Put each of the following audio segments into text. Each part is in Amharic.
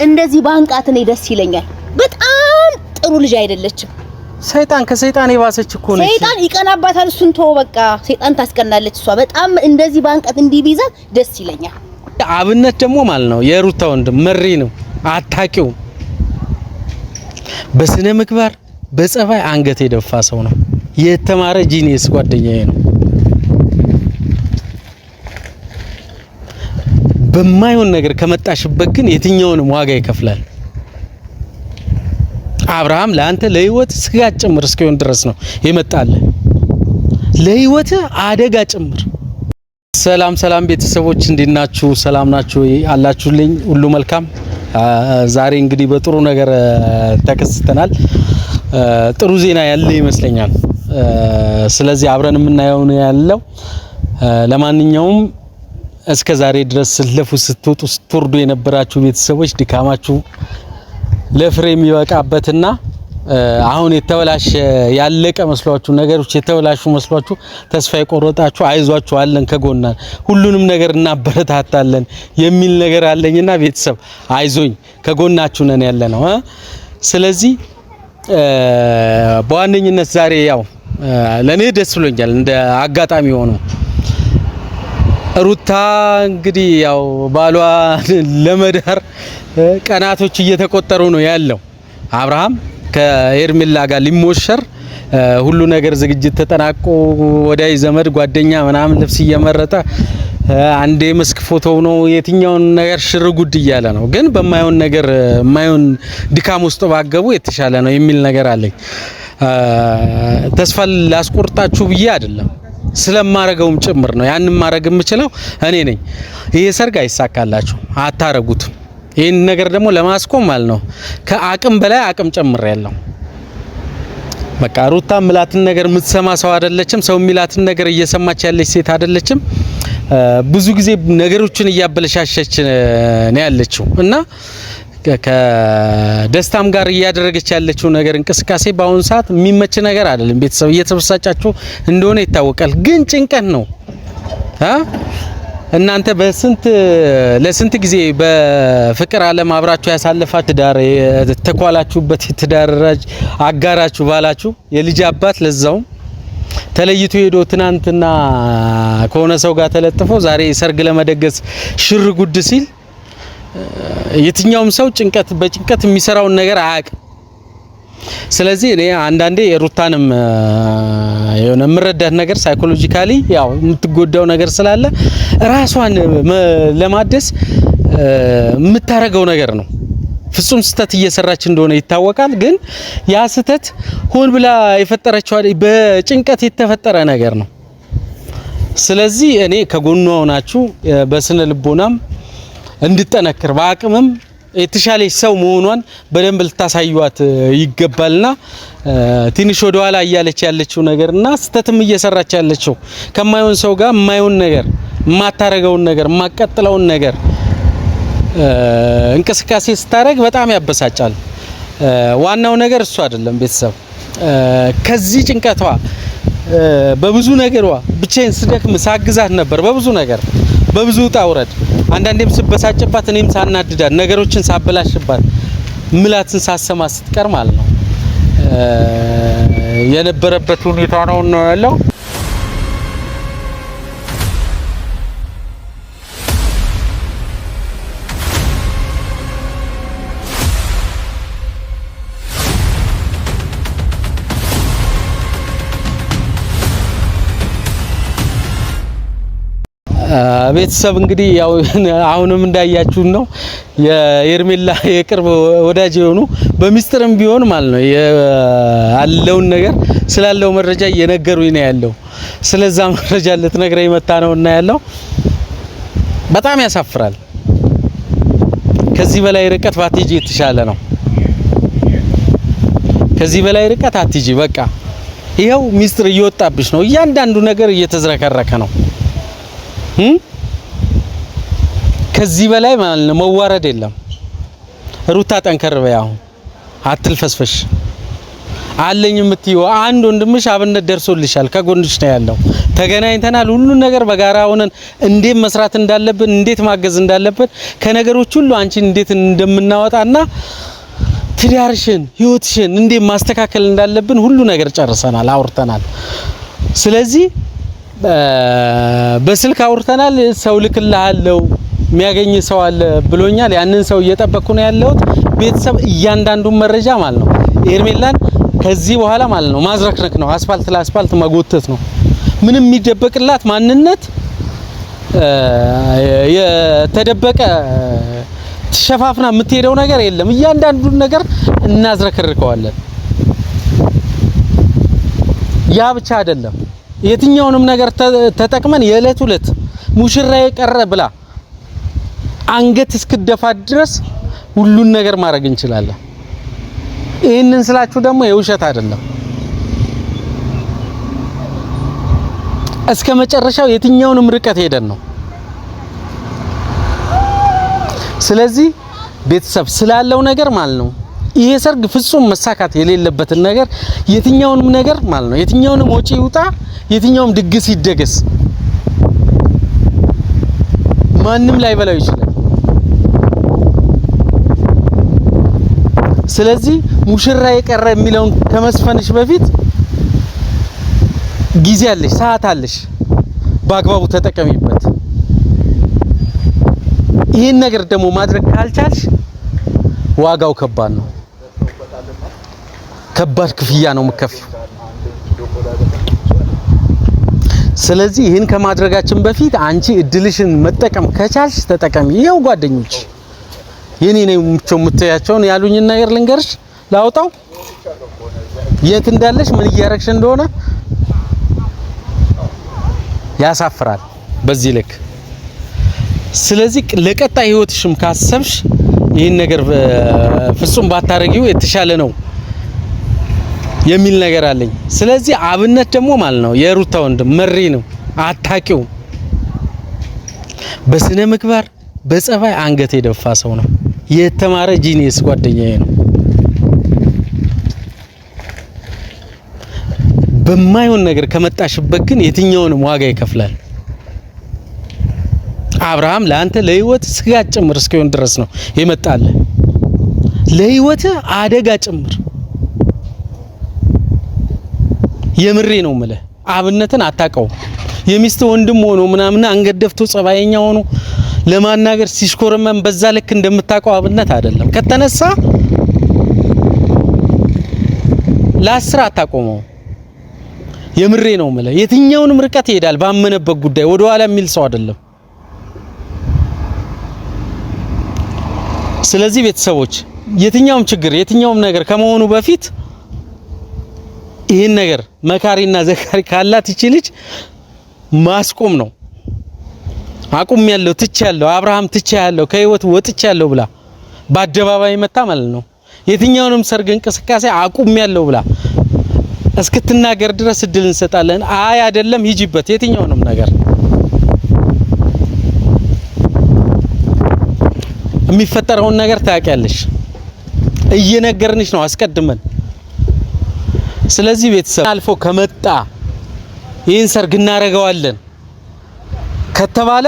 እንደዚህ ባንቃት እኔ ደስ ይለኛል። በጣም ጥሩ ልጅ አይደለችም። ሰይጣን ከሰይጣን የባሰች እኮ ነች። ሰይጣን ይቀናባታል። እሱን ተው በቃ። ሰይጣን ታስቀናለች እሷ። በጣም እንደዚህ ባንቃት እንዲቢዛት ደስ ይለኛል። አብነት ደግሞ ማለት ነው የሩታ ወንድም መሪ ነው። አታቂው በስነ ምግባር በጸባይ አንገት የደፋ ሰው ነው። የተማረ ጂኒየስ ጓደኛዬ ነው። በማይሆን ነገር ከመጣሽበት ግን የትኛውንም ዋጋ ይከፍላል። አብርሃም ለአንተ ለህይወት ስጋት ጭምር እስኪሆን ድረስ ነው የመጣለ ለህይወት አደጋ ጭምር። ሰላም ቤተሰቦች እንዲናችሁ ሰላም ናችሁ አላችሁልኝ? ሁሉ መልካም። ዛሬ እንግዲህ በጥሩ ነገር ተከስተናል። ጥሩ ዜና ያለ ይመስለኛል። ስለዚህ አብረን የምናየው ነው ያለው። ለማንኛውም እስከ ዛሬ ድረስ ስለፉ ስትወጡ ስትወርዱ የነበራችሁ ቤተሰቦች ድካማችሁ ለፍሬ የሚበቃበትና አሁን የተበላሸ ያለቀ መስሏችሁ ነገሮች የተበላሹ መስሏችሁ ተስፋ የቆረጣችሁ አይዟችሁ አለን ከጎና ሁሉንም ነገር እናበረታታለን የሚል ነገር አለኝና ቤተሰብ አይዞኝ ከጎናችሁ ነን ያለነው። ስለዚህ በዋነኝነት ዛሬ ያው ለኔ ደስ ብሎኛል እንደ አጋጣሚ ሆኖ ሩታ እንግዲህ ያው ባሏ ለመዳር ቀናቶች እየተቆጠሩ ነው ያለው። አብርሃም ከኤርሜላ ጋር ሊሞሸር ሁሉ ነገር ዝግጅት ተጠናቆ ወዳይ ዘመድ ጓደኛ ምናምን ልብስ እየመረጠ አንዴ መስክ ፎቶ ነው የትኛውን ነገር ሽር ጉድ እያለ ነው። ግን በማይሆን ነገር ማይሆን ድካም ውስጥ ባገቡ የተሻለ ነው የሚል ነገር አለኝ። ተስፋ ላስቆርጣችሁ ብዬ አይደለም ስለማረገውም ጭምር ነው። ያንን ማረግ የምችለው እኔ ነኝ። ይሄ ሰርግ አይሳካላችሁ አታረጉት። ይሄን ነገር ደግሞ ለማስቆም ማለት ነው ከአቅም በላይ አቅም ጨምር ያለው በቃ ሩታ ምላትን ነገር የምትሰማ ሰው አይደለችም። ሰው ሚላትን ነገር እየሰማች ያለች ሴት አይደለችም። ብዙ ጊዜ ነገሮችን እያበለሻሸች ነው ያለችው እና ከደስታም ጋር እያደረገች ያለችው ነገር እንቅስቃሴ በአሁን ሰዓት የሚመች ነገር አይደለም። ቤተሰብ እየተበሳጫችሁ እንደሆነ ይታወቃል። ግን ጭንቀት ነው። እናንተ ለስንት ጊዜ በፍቅር ዓለም አብራችሁ ያሳለፋችሁ ትዳር ተኳላችሁበት ትዳራጅ አጋራችሁ ባላችሁ የልጅ አባት ለዛው ተለይቶ ሄዶ ትናንትና ከሆነ ሰው ጋር ተለጥፎ ዛሬ ሰርግ ለመደገስ ሽር ጉድ ሲል የትኛውም ሰው በጭንቀት የሚሰራውን ነገር አያውቅም። ስለዚህ እኔ አንዳንዴ የሩታንም የሆነ ምረዳት ነገር ሳይኮሎጂካሊ ያው የምትጎዳው ነገር ስላለ ራሷን ለማደስ የምታረገው ነገር ነው። ፍጹም ስተት እየሰራች እንደሆነ ይታወቃል። ግን ያ ስተት ሆን ብላ የፈጠረችው በጭንቀት የተፈጠረ ነገር ነው። ስለዚህ እኔ ከጎኗ ሆናችሁ በስነ ልቦናም እንድጠነክር በአቅምም የተሻለች ሰው መሆኗን በደንብ ልታሳዩት ይገባልና ትንሽ ወደ ኋላ እያለች ያለችው ነገርና ስተትም እየሰራች ያለችው ከማይሆን ሰው ጋር የማይሆን ነገር የማታረገውን ነገር የማቀጥለውን ነገር እንቅስቃሴ ስታረግ በጣም ያበሳጫል። ዋናው ነገር እሱ አይደለም ቤተሰብ ከዚህ ጭንቀቷ በብዙ ነገሯ ብቻዬን ስደክም ሳግዛት ነበር በብዙ ነገር በብዙ ጣውረድ አንዳንዴም ስበሳጭባት እኔም ሳናድዳት ነገሮችን ሳበላሽባት ምላትን ሳሰማ ስትቀር ማለት ነው የነበረበት ሁኔታ ነው ያለው። ቤተሰብ እንግዲህ ያው አሁንም እንዳያችሁ ነው የኤርሜላ የቅርብ ወዳጅ የሆኑ በሚስጥርም ቢሆን ማለት ነው ያለውን ነገር ስላለው መረጃ እየነገሩኝ ነው ያለው። ስለዛ መረጃ ልትነግረኝ መጣ ነውና ያለው በጣም ያሳፍራል። ከዚህ በላይ ርቀት ባትጂ የተሻለ ነው። ከዚህ በላይ ርቀት አትጂ። በቃ ይሄው ሚስጥር እየወጣብሽ ነው። እያንዳንዱ ነገር እየተዝረከረከ ነው። ከዚህ በላይ ማለት ነው መዋረድ የለም። ሩታ ጠንከር በይ። አሁን አትልፈስፈሽ። አለኝ የምትይው አንድ ወንድምሽ አብነት ደርሶልሻል፣ ከጎንሽ ነው ያለው። ተገናኝተናል። ሁሉን ነገር በጋራ ሆነን እንዴት መስራት እንዳለብን፣ እንዴት ማገዝ እንዳለብን፣ ከነገሮች ሁሉ አንቺን እንዴት እንደምናወጣና ትዳርሽን ህይወትሽን እንዴት ማስተካከል እንዳለብን ሁሉ ነገር ጨርሰናል፣ አውርተናል። ስለዚህ በስልክ አውርተናል። ሰው ልክልሃለው የሚያገኝ ሰው አለ ብሎኛል። ያንን ሰው እየጠበቅኩ ነው ያለሁት። ቤተሰብ እያንዳንዱን መረጃ ማለት ነው ሄርሜላን ከዚህ በኋላ ማለት ነው ማዝረክረክ ነው፣ አስፋልት ለአስፋልት መጎተት ነው። ምንም የሚደበቅላት ማንነት የተደበቀ ተሸፋፍና የምትሄደው ነገር የለም። እያንዳንዱን ነገር እናዝረክርከዋለን። ያ ብቻ አይደለም፣ የትኛውንም ነገር ተጠቅመን የዕለት ዕለት ሙሽራዬ ቀረ ብላ አንገት እስክደፋ ድረስ ሁሉን ነገር ማድረግ እንችላለን። ይሄንን ስላችሁ ደግሞ የውሸት አይደለም። እስከ መጨረሻው የትኛውንም ርቀት ሄደን ነው። ስለዚህ ቤተሰብ ስላለው ነገር ማለት ነው ይሄ ሰርግ ፍጹም መሳካት የሌለበትን ነገር የትኛውንም ነገር ማለት ነው የትኛውንም ወጪ ይውጣ፣ የትኛውም ድግስ ይደገስ ማንም ላይ በላው ይችላል። ስለዚህ ሙሽራ የቀረ የሚለውን ከመስፈንሽ በፊት ጊዜ አለሽ፣ ሰዓት አለሽ፣ በአግባቡ ተጠቀሚበት። ይሄን ነገር ደግሞ ማድረግ ካልቻልሽ ዋጋው ከባድ ነው። ከባድ ክፍያ ነው የምከፍይው። ስለዚህ ይሄን ከማድረጋችን በፊት አንቺ እድልሽን መጠቀም ከቻልሽ ተጠቀሚ። ይሄው ጓደኞች የኔ ነው የምትያቸውን ያሉኝን ነገር ልንገርሽ፣ ላውጣው የት እንዳለሽ ምን እያረግሽ እንደሆነ ያሳፍራል በዚህ ልክ። ስለዚህ ለቀጣይ ህይወትሽም ካሰብሽ ይሄን ነገር ፍጹም ባታረጊው የተሻለ ነው የሚል ነገር አለኝ። ስለዚህ አብነት ደግሞ ማለት ነው የሩታ ወንድም መሪ ነው፣ አታቂው በስነ ምግባር በጸባይ አንገት የደፋ ሰው ነው። የተማረ ጂኒየስ ጓደኛዬ ነው። በማይሆን ነገር ከመጣሽበት ግን የትኛውንም ዋጋ ይከፍላል። አብርሃም ለአንተ ለህይወት ስጋት ጭምር እስኪሆን ድረስ ነው የመጣለ፣ ለህይወት አደጋ ጭምር። የምሬ ነው የምልህ። አብነትን አታውቀው። የሚስት ወንድም ሆኖ ምናምን አንገት ደፍቶ ጸባየኛ ሆኖ ለማናገር ሲሽኮረመን በዛ ልክ እንደምታውቀው አብነት አይደለም። ከተነሳ ለ10 አታቆመው። የምሬ ነው የምልህ። የትኛውንም ርቀት ይሄዳል ባመነበት ጉዳይ፣ ወደ ኋላ የሚል ሰው አይደለም። ስለዚህ ቤተሰቦች የትኛውም ችግር የትኛውም ነገር ከመሆኑ በፊት ይሄን ነገር መካሪና ዘካሪ ካላት ይቺ ልጅ ማስቆም ነው። አቁም ያለው ትቼ ያለው አብርሃም ትቼ ያለው ከህይወት ወጥቼ ያለው ብላ በአደባባይ መታ ማለት ነው። የትኛውንም ሰርግ እንቅስቃሴ አቁም ያለው ብላ እስክትናገር ድረስ እድል እንሰጣለን። አይ አይደለም ሂጂበት የትኛውንም ነገር የሚፈጠረውን ነገር ታውቂያለሽ። እየነገርንሽ ነው አስቀድመን። ስለዚህ ቤተሰብ አልፎ ከመጣ ይህን ሰርግ እናረጋዋለን ከተባለ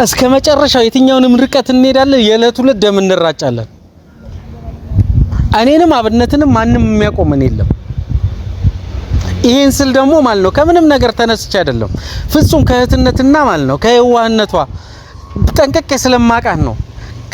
እስከ መጨረሻው የትኛውንም ርቀት እንሄዳለን። የዕለት ሁለት ደም እንራጫለን። እኔንም አብነትንም ማንም የሚያቆመን የለም። ይሄን ስል ደግሞ ማለት ነው ከምንም ነገር ተነስቼ አይደለም፣ ፍጹም ከእህትነትና ማለት ነው ከየዋህነቷ ጠንቀቄ ስለማቃት ነው።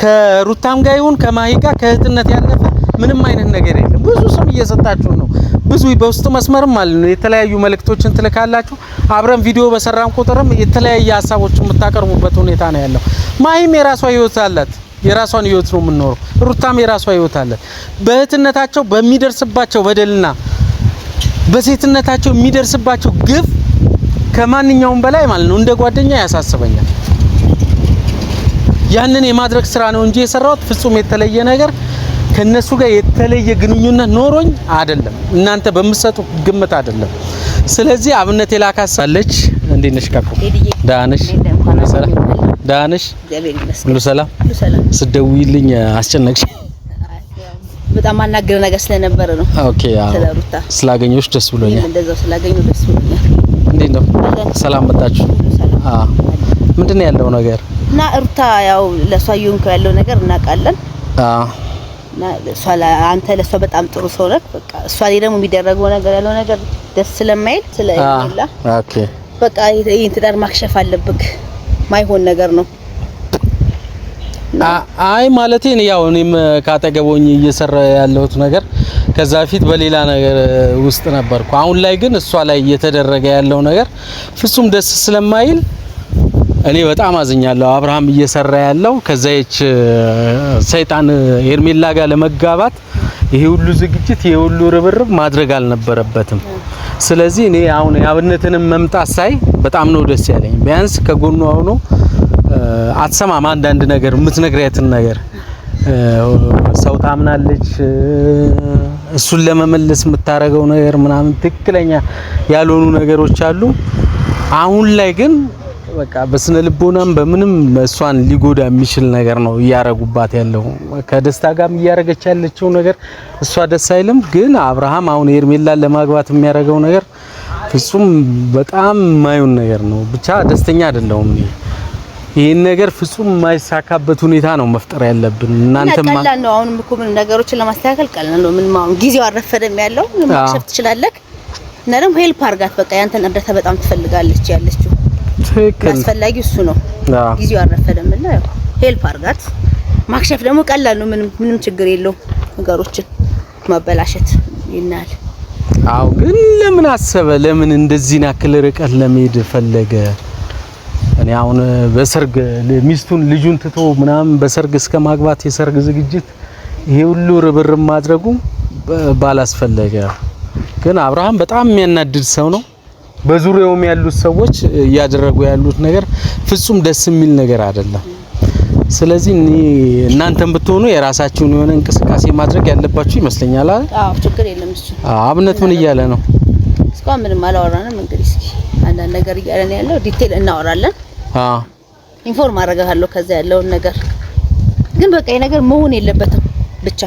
ከሩታም ጋር ይሁን ከማሂ ጋር ከእህትነት ያለፈ ምንም አይነት ነገር የለም። ብዙ ስም እየሰጣችሁ ነው፣ ብዙ በውስጥ መስመርም ማለት ነው የተለያዩ መልእክቶችን ትልካላችሁ። አብረን ቪዲዮ በሰራን ቁጥርም የተለያየ ሀሳቦችን የምታቀርቡበት ሁኔታ ነው ያለው። ማሂም የራሷ ህይወት አላት፣ የራሷን ህይወት ነው የምንኖረው። ሩታም የራሷ ህይወት አላት። በእህትነታቸው በሚደርስባቸው በደልና በሴትነታቸው የሚደርስባቸው ግፍ ከማንኛውም በላይ ማለት ነው እንደ ጓደኛ ያሳስበኛል። ያንን የማድረግ ስራ ነው እንጂ የሰራሁት ፍጹም የተለየ ነገር ከነሱ ጋር የተለየ ግንኙነት ኖሮኝ አይደለም፣ እናንተ በምትሰጡ ግምት አይደለም። ስለዚህ አብነት የላካሳለች እንዴት ነሽ? ካኩ ዳነሽ ዳነሽ ሁሉ ሰላም። ስትደውይልኝ አስጨነቅሽ። በጣም ማናገር ነገር ስለነበረ ነው። ኦኬ ስለሩታ ስላገኘሁሽ ደስ ብሎኛል። እንደዛው ስላገኘሁ ደስ ብሎኛል። እንዴት ነው? ሰላም መጣችሁ? ምንድነው ያለው ነገር? እና ሩታ ያው ለሷ ይሁንኩ ያለው ነገር እናውቃለን። እና አንተ ለሷ በጣም ጥሩ ሰው ነህ። በቃ እሷ ላይ ደግሞ የሚደረገው ነገር ያለው ነገር ደስ ስለማይል ስለይላ ኦኬ በቃ ይሄን ትዳር ማክሸፍ አለብክ። ማይሆን ነገር ነው። አይ ማለቴ ያው እኔም ካጠገቦኝ እየሰራ ያለሁት ነገር ከዛ በፊት በሌላ ነገር ውስጥ ነበርኩ። አሁን ላይ ግን እሷ ላይ እየተደረገ ያለው ነገር ፍጹም ደስ ስለማይል እኔ በጣም አዝኛለሁ። አብርሃም እየሰራ ያለው ከዛች ሰይጣን ሄርሜላ ጋር ለመጋባት ይሄ ሁሉ ዝግጅት ይሄ ሁሉ ርብርብ ማድረግ አልነበረበትም። ስለዚህ እኔ አሁን ያብነትንም መምጣት ሳይ በጣም ነው ደስ ያለኝ። ቢያንስ ከጎኑ ሆኖ አትሰማም አንዳንድ ነገር የምትነግሪያትን ነገር ሰው ታምናለች። እሱን ለመመለስ የምታረገው ነገር ምናምን ትክክለኛ ያልሆኑ ነገሮች አሉ። አሁን ላይ ግን በቃ በስነ ልቦናም በምንም እሷን ሊጎዳ የሚችል ነገር ነው እያረጉባት ያለው። ከደስታ ጋርም እያረገች ያለችው ነገር እሷ ደስ አይልም። ግን አብርሃም አሁን ሄርሜላን ለማግባት የሚያረገው ነገር ፍጹም በጣም ማይሆን ነገር ነው። ብቻ ደስተኛ አይደለሁም እኔ። ይሄን ነገር ፍጹም የማይሳካበት ሁኔታ ነው መፍጠር ያለብን። እናንተማ ቀላል ነው። አሁንም እኮ ምን ነገሮችን ለማስተካከል ቀላል ነው። ምን ማውን ጊዜው አረፈደም ያለው ማክሸፍ ትችላለህ። እና ደግሞ ሄልፕ አርጋት። በቃ ያንተን እርዳታ በጣም ትፈልጋለች ያለችው ትክክል አስፈላጊ እሱ ነው። ጊዜው አረፈደም እና ያው ሄልፕ አርጋት። ማክሸፍ ደግሞ ቀላል ነው። ምንም ችግር የለው። ነገሮችን ማበላሸት ይናል። አው ግን ለምን አሰበ? ለምን እንደዚህ ናክል ርቀት ለመሄድ ፈለገ? እኔ አሁን በሰርግ ሚስቱን ልጁን ትቶ ምናምን በሰርግ እስከ ማግባት የሰርግ ዝግጅት ይሄ ሁሉ ርብርብ ማድረጉ ባላስፈለገ። ግን አብርሃም በጣም የሚያናድድ ሰው ነው። በዙሪያውም ያሉት ሰዎች እያደረጉ ያሉት ነገር ፍጹም ደስ የሚል ነገር አይደለም። ስለዚህ እናንተም ብትሆኑ የራሳችሁን የሆነ እንቅስቃሴ ማድረግ ያለባችሁ ይመስለኛል አይደል? አዎ ችግር የለም እሱ። አብነት ምን እያለ ነው? እስካሁን ምንም አላወራንም። እንግዲህ እስኪ አንዳንድ ነገር እያለ ነው ያለው። ዲቴል እናወራለን። ኢንፎርም አደርጋለሁ ከዛ ያለውን ነገር። ግን በቃ ይሄ ነገር መሆን የለበትም። ብቻ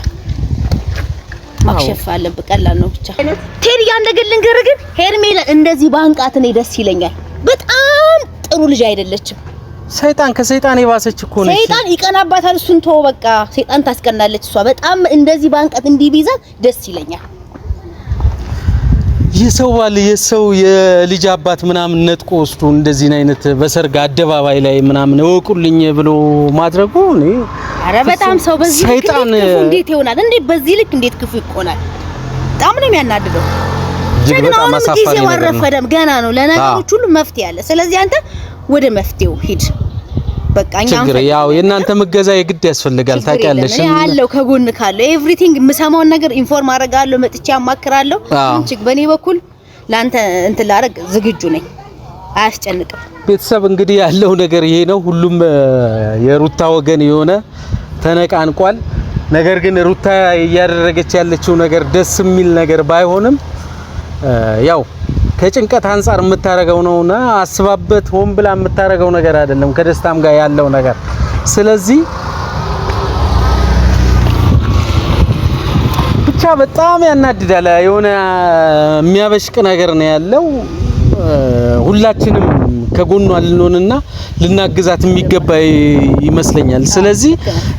ማክሸፍ አለብህ። ቀላል ነው ብቻ። ቴዲ ያንደገልን ገረግን ሄርሜላ እንደዚህ ባንቃት ነው ደስ ይለኛል። በጣም ጥሩ ልጅ አይደለችም። ሰይጣን ከሰይጣን የባሰች እኮ ነው። ሰይጣን ይቀናባታል። እሱን ተው በቃ። ሰይጣን ታስቀናለች እሷ። በጣም እንደዚህ ባንቃት እንዲቢዛት ደስ ይለኛል። የሰው ባል የሰው የልጅ አባት ምናምን ነጥቆ ወስዶ እንደዚህ አይነት በሰርግ አደባባይ ላይ ምናምን እወቁልኝ ብሎ ማድረጉ እኔ አረ በጣም ሰው በዚህ ሰይጣን እንዴት ይሆናል? እንዴት በዚህ ልክ እንዴት ክፉ ይሆናል? በጣም ነው የሚያናድደው። በጣም አሳፋሪ ነገር ነው። ገና ነው። ለነገሮች ሁሉ መፍትሄ አለ። ስለዚህ አንተ ወደ መፍትሄው ሂድ። በቃ ችግር ያው የእናንተ መገዛ የግድ ያስፈልጋል። ታውቂያለሽ እኔ አለው ከጎን ካለው ኤቭሪቲንግ የምሰማውን ነገር ኢንፎርም አደርጋለሁ። መጥቼ አማክራለሁ። እንቺ በኔ በኩል ላንተ እንትን ላደርግ ዝግጁ ነኝ። አያስጨንቅም። ቤተሰብ እንግዲህ ያለው ነገር ይሄ ነው። ሁሉም የሩታ ወገን የሆነ ተነቃንቋል። ነገር ግን ሩታ እያደረገች ያለችው ነገር ደስ የሚል ነገር ባይሆንም ያው ከጭንቀት አንፃር የምታረገው ነውና አስባበት ሆን ብላ የምታረገው ነገር አይደለም ከደስታም ጋር ያለው ነገር። ስለዚህ ብቻ በጣም ያናድዳል። የሆነ የሚያበሽቅ ነገር ነው ያለው። ሁላችንም ከጎኗ ልንሆንና ልናግዛት የሚገባ ይመስለኛል። ስለዚህ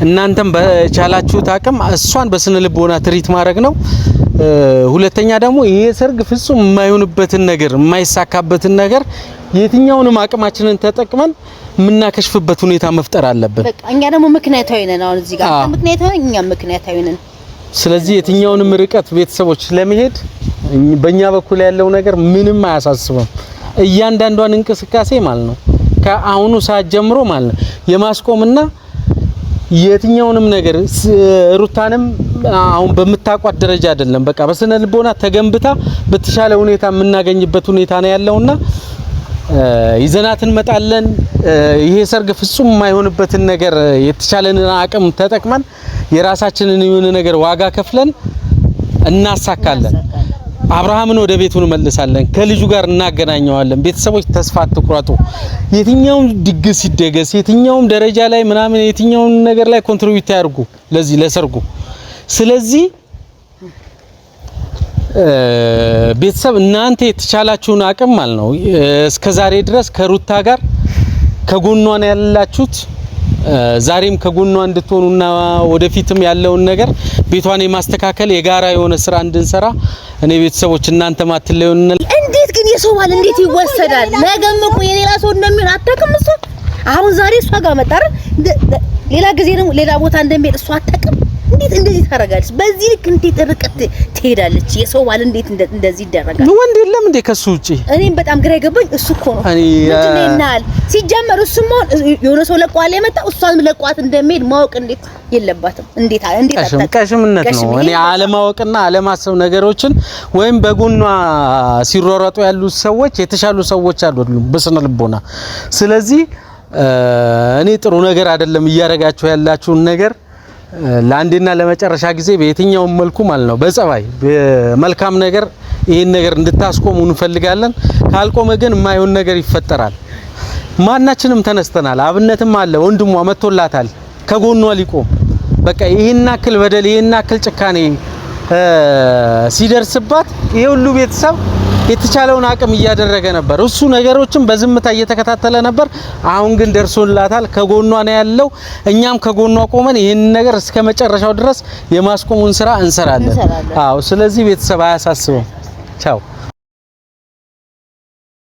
እናንተም በቻላችሁት አቅም እሷን በስነ ልቦና ትሪት ማድረግ ነው። ሁለተኛ ደግሞ ይሄ ሰርግ ፍጹም የማይሆንበትን ነገር የማይሳካበትን ነገር የትኛውንም አቅማችንን ተጠቅመን የምናከሽፍበት ሁኔታ መፍጠር አለብን። በቃ እኛ ደግሞ ምክንያታዊ ነን። አሁን እዚህ ጋር ምክንያታዊ እኛ ምክንያታዊ ነን። ስለዚህ የትኛውንም ርቀት ቤተሰቦች ለመሄድ በእኛ በኩል ያለው ነገር ምንም አያሳስብም። እያንዳንዷን እንቅስቃሴ ማለት ነው ከአሁኑ ሰዓት ጀምሮ ማለት ነው የማስቆምና የትኛውንም ነገር ሩታንም አሁን በመታቋት ደረጃ አይደለም። በቃ በስነ ልቦና ተገንብታ በተሻለ ሁኔታ የምናገኝበት ሁኔታ ነው ያለውና ይዘናት እንመጣለን። ይሄ ሰርግ ፍጹም የማይሆንበትን ነገር የተቻለንን አቅም ተጠቅመን የራሳችንን የሆነ ነገር ዋጋ ከፍለን እናሳካለን። አብርሃምን ወደ ቤቱ እንመልሳለን። ከልጁ ጋር እናገናኘዋለን። ቤተሰቦች ተስፋ አትቁረጡ። የትኛውም ድግስ ይደገስ፣ የትኛውም ደረጃ ላይ ምናምን የትኛውም ነገር ላይ ኮንትሪቢዩት ያርጉ ለዚህ ለሰርጉ። ስለዚህ ቤተሰብ እናንተ የተቻላችሁን አቅም ማለት ነው እስከዛሬ ድረስ ከሩታ ጋር ከጎኗ ነው ያላችሁት። ዛሬም ከጎኗ እንድትሆኑና ወደፊትም ያለውን ነገር ቤቷን የማስተካከል የጋራ የሆነ ስራ እንድንሰራ እኔ ቤተሰቦች እናንተ ማትለዩን። እንዴት ግን የሰው ባል እንዴት ይወሰዳል? ነገም እኮ የሌላ ሰው እንደሚሆን አታውቅም እሱ። አሁን ዛሬ እሷ ጋር መጣረ ሌላ ጊዜ ደግሞ ሌላ ቦታ እንደሚሄድ እሷ አታውቅም። እንዴት እንደዚህ ታረጋለች? በዚህ ልክ እንዴት ርቀት ትሄዳለች? የሰው ባል እንዴት እንደዚህ ይደረጋል? ወንድ የለም እንዴ ከሱ ውጪ? እኔም በጣም ግራ የገባኝ እሱ እኮ ነው። ምንድነው ሲጀመር እሱም የሆነ ሰው ለቋል የመጣው እሷን ለቋት እንደሚሄድ ማወቅ እንዴት የለባትም? እንዴት ቀሽምነት ነው። እኔ አለማወቅና አለማሰብ ነገሮችን ወይም በጎኗ ሲሮራጡ ያሉ ሰዎች የተሻሉ ሰዎች አይደሉም በስነ ልቦና። ስለዚህ እኔ ጥሩ ነገር አይደለም እያረጋችሁ ያላችሁን ነገር ለአንዴና ለመጨረሻ ጊዜ በየትኛውም መልኩ ማለት ነው በጸባይ በመልካም ነገር ይሄን ነገር እንድታስቆሙ እንፈልጋለን። ካልቆመ ግን የማይሆን ነገር ይፈጠራል። ማናችንም ተነስተናል። አብነትም አለ ወንድሟ መጥቶላታል ከጎኗ ሊቆም በቃ ይሄን አክል በደል ይሄን አክል ጭካኔ ሲደርስባት ይሄ ሁሉ ቤተሰብ የተቻለውን አቅም እያደረገ ነበር። እሱ ነገሮችን በዝምታ እየተከታተለ ነበር። አሁን ግን ደርሶላታል። ከጎኗ ነው ያለው። እኛም ከጎኗ ቆመን ይሄን ነገር እስከመጨረሻው ድረስ የማስቆሙን ስራ እንሰራለን። አዎ፣ ስለዚህ ቤተሰብ አያሳስበው። ቻው።